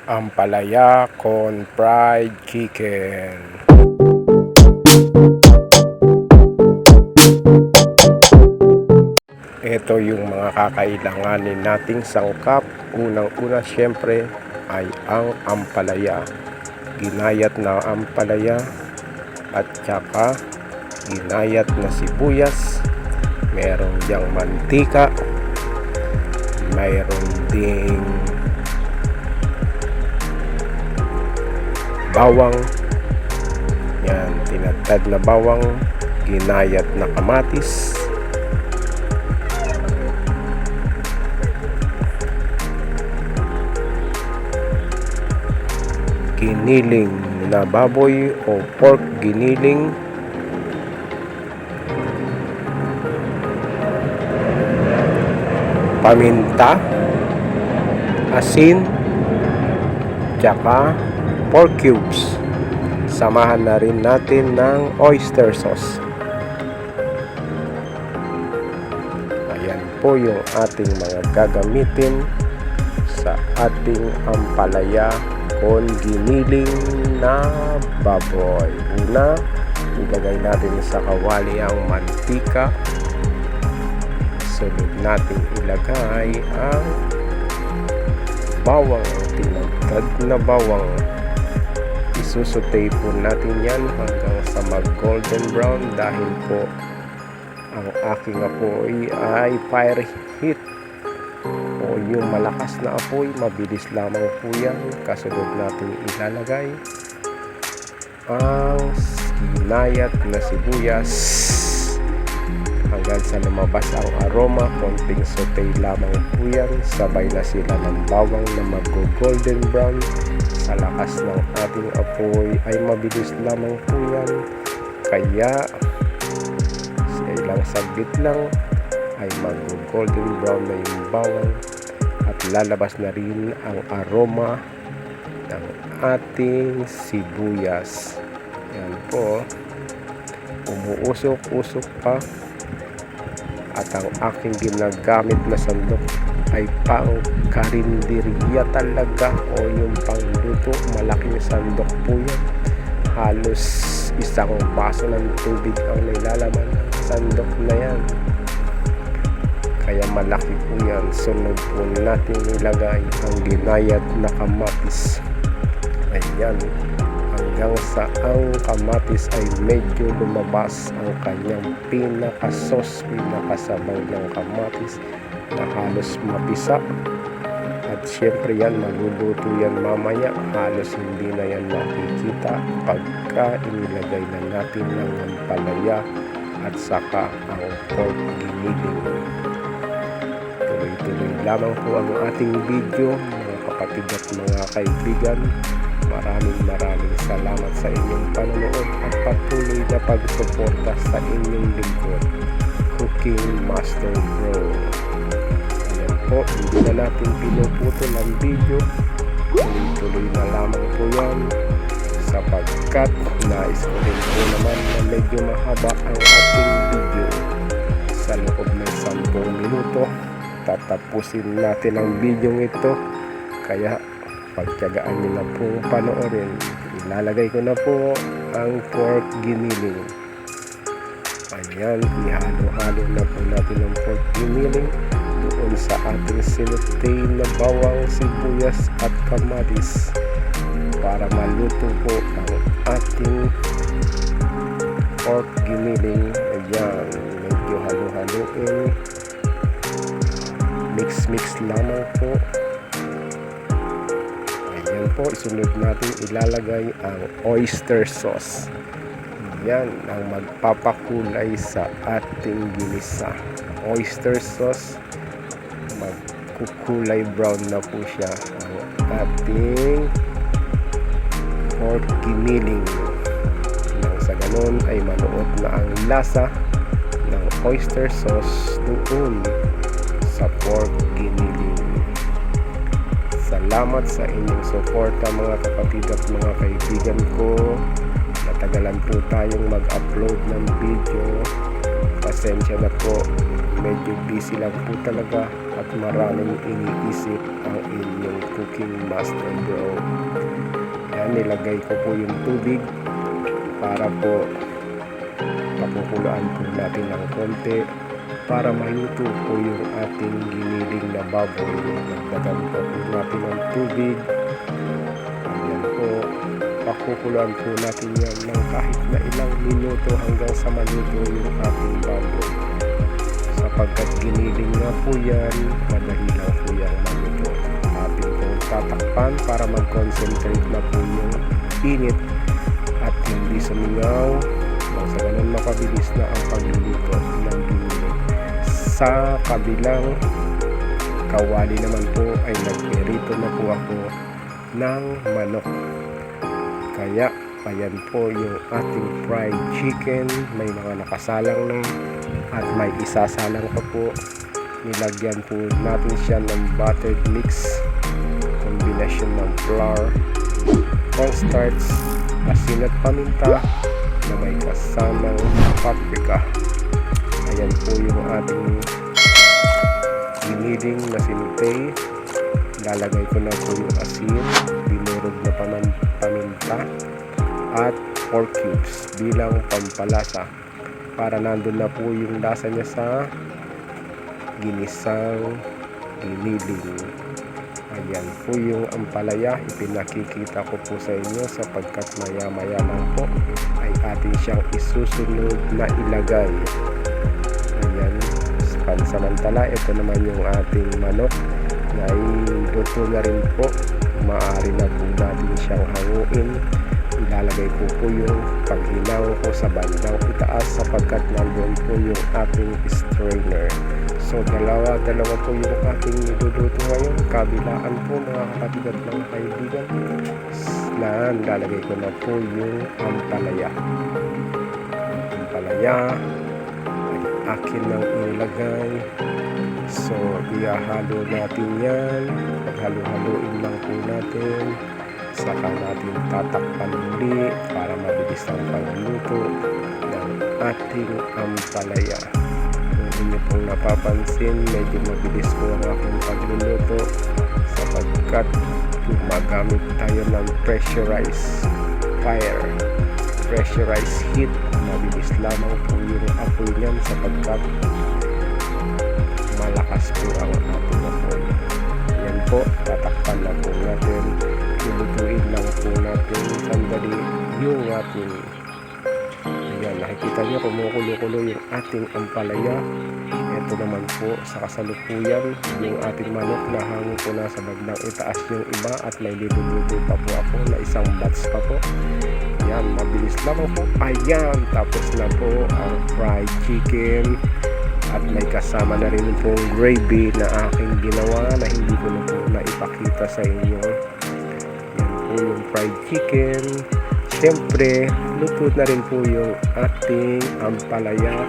Ampalaya con fried chicken. Ito yung mga kakailanganin nating sangkap. Unang-una syempre ay ang ampalaya. Ginayat na ampalaya at saka ginayat na sibuyas. Meron diyang mantika. Mayroon ding bawang, yan, tinadtad na bawang, ginayat na kamatis, giniling na baboy o pork giniling, paminta, asin, tsaka pork cubes. Samahan na rin natin ng oyster sauce. Ayan po yung ating mga gagamitin sa ating ampalaya con giniling na baboy. Una, ilagay natin sa kawali ang mantika. Sunod natin ilagay ang bawang, tinagtad na bawang. Isusutay po natin yan hanggang sa mag golden brown dahil po ang aking apoy ay fire heat o yung malakas na apoy, mabilis lamang po yan. Kasunod natin ilalagay ang ginayat na sibuyas hanggang sa lumabas ang aroma. Konting saute lamang po yan, sabay na sila ng bawang na mag-golden brown. Sa lakas ng ating apoy ay mabilis lamang po yan, kaya sa ilang saglit lang ay mag-golden brown na yung bawang at lalabas na rin ang aroma ng ating sibuyas. Yan po, umuusok-usok pa. At ang aking ginagamit na sandok ay pang karinderya talaga o yung pangluto. Malaking sandok po yan. Halos isang baso ng tubig ang nilalaman ng sandok na yan. Kaya malaki po yan. Sunod po natin ilagay ang ginayat na kamatis. Ayan. Hanggang sa ang kamatis ay medyo lumabas ang kanyang pinaka-sauce, pinakasabaw ng kamatis na halos mapisa. At syempre yan, maluluto yan mamaya. Halos hindi na yan makikita pagka inilagay na natin ng ampalaya at saka ang pork giniling. Tuloy-tuloy lamang po ang ating video, mga kapatid at mga kaibigan. Maraming salamat sa inyong panonood at patuloy na pagsuporta sa inyong lingkod, Cooking Master Bro. Ayan po, hindi na natin pinuputol ang video. Tuloy na lamang po yan sapagkat nais ko rin po naman na medyo mahaba ang ating video. Sa loob ng 10 minuto tatapusin natin ang video ito, kaya pagtiyagaan nyo na po panoorin. Ilalagay ko na po ang pork giniling. Ayan, ihalo-halo na po natin ang pork giniling doon sa ating sinutay na bawang, sibuyas at kamatis para maluto po ang ating pork giniling. Ayan, medyo halo-haloin, mix lamang po. Ayan po, isunod natin ilalagay ang oyster sauce. Yan ang magpapakulay sa ating ginisa. Oyster sauce, magkukulay brown na po siya ang ating pork giniling. Nang sa ganun ay manuot na ang lasa ng oyster sauce doon sa pork giniling. Salamat sa inyong suporta mga kapatid at mga kaibigan ko. Natagalan po tayong mag-upload ng video pasensya na po, medyo busy lang po talaga at maraming iniisip ang inyong cooking master bro. Yan, nilagay ko po yung tubig para po pakukuluan po natin ng konti para maluto po yung ating giniling na baboy. Nagdagan po natin ng tubig. Ayan po, pakukuluan po natin yan ng kahit na ilang minuto hanggang sa maluto yung ating baboy. Sapagkat giniling nga po yan, madali lang po yung maluto. Atin pong tatakpan para mag-concentrate na po yung init at hindi sumingaw. Sa ganun mapabilis na ang pagluluto ng giniling. Sa kabilang kawali naman po ay nagperito na po ako ng manok. Kaya ayan po yung ating fried chicken. May mga nakasalang na at may isasalang pa po. Nilagyan po natin siya ng buttered mix, kombinasyon ng flour, cornstarch, asin at paminta na may kasamang paprika. Ayan po yung ating giniling na sinutay. Lalagay ko na po yung asin, dinurog na paminta at pork cubes bilang pampalasa para nandun na po yung lasa niya sa ginisang giniling. Ayan po yung ampalaya, ipinakikita ko po sa inyo sapagkat maya lang po ay atin siyang isusunod na ilagay. Ayan, pansamantala ito naman yung ating manok na iluto na rin po. Maaari na po natin siyang hanguin. Ilalagay ko po yung paghinaw ko sa bandang itaas sapagkat nandun po yung ating strainer. So dalawa po yung ating niluluto ngayon. Kabilaan po mga kapatid at mga kaibigan. Lalagay ko na po yung ampalaya. Ampalaya ay akin nang ilagay. So ihahalo natin yan. Paghalo-haloin lang po natin. Saka natin tatakpan muli para mabilis ang pagluto ng ating ampalaya. Hindi pong napapansin, medyo mabilis po ang aking pagluluto sapagkat gumagamit tayo ng pressurized fire, pressurized heat. Mabilis lamang po yung apoy niyan sapagkat malakas po ang ating apoy. Yan po, tatakpan na po natin. Lulutuin lang po natin sandali yung ating. Ayan, nakikita nyo kumukulo-kulo yung ating ampalaya. Ito naman po sa kasalukuyan yung ating manok na hango po na sa bandang itaas yung iba at may luluto pa po ako na isang batch pa po. Ayan, mabilis lamang po. Ayan, tapos na po ang fried chicken at may kasama na rin pong gravy na aking ginawa na hindi ko na po naipakita sa inyo. Yan po yung fried chicken. Siyempre, luto na rin po yung ating ampalaya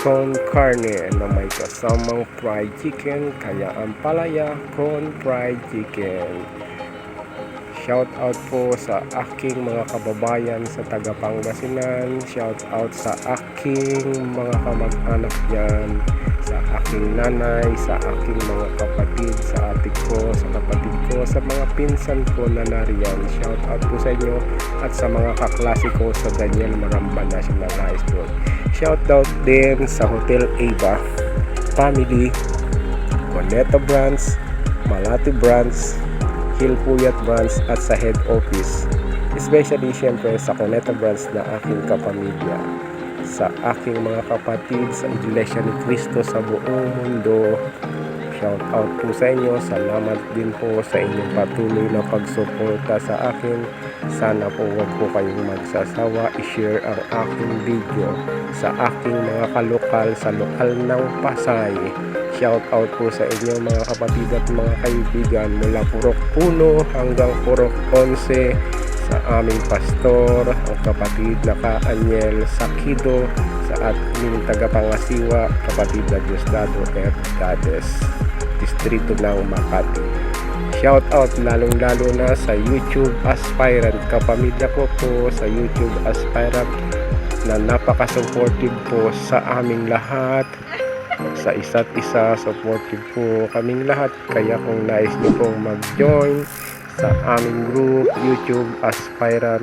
con carne na may kasamang fried chicken. Kaya ampalaya con fried chicken. Shout out po sa aking mga kababayan sa taga Pangasinan. Shout out sa aking mga kamag-anak dyan, sa aking nanay, sa aking mga kapatid, sa ate ko, sa kapatid ko, sa mga pinsan ko na nariyan. Shout out po sa inyo at sa mga kaklase ko sa Daniel Maramba National High School. Shout out din sa Hotel Ava Family, Cuneta Branch, Malati Branch, Hilpuyat Branch at sa head office. Especially syempre sa Cuneta Branch na aking kapamilya. Sa aking mga kapatid sa Iglesia ni Cristo sa buong mundo. Shout out po sa inyo. Salamat din po sa inyong patuloy na pagsuporta sa akin. Sana po huwag po kayong magsasawa i-share ang aking video sa aking mga kalokal sa lokal ng Pasay. Shout out po sa inyo mga kapatid at mga kaibigan mula Purok 1 hanggang Purok 11 sa aming pastor, ang kapatid na Ka-Anyel Sakido, sa ating tagapangasiwa, kapatid na Diosdado F. Gades, distrito ng Makati. Shout out lalong-lalo na sa YouTube aspirant, kapamilya ko po sa YouTube aspirant na napaka-supportive po sa aming lahat, sa isa't isa. Supportive po kaming lahat, kaya kung nais niyo pong mag-join sa aming group YouTube Aspirant,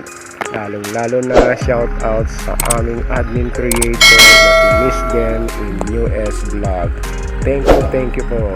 lalong lalo na shout out sa aming admin creator na si Miss Jen in US Vlog. Thank you po.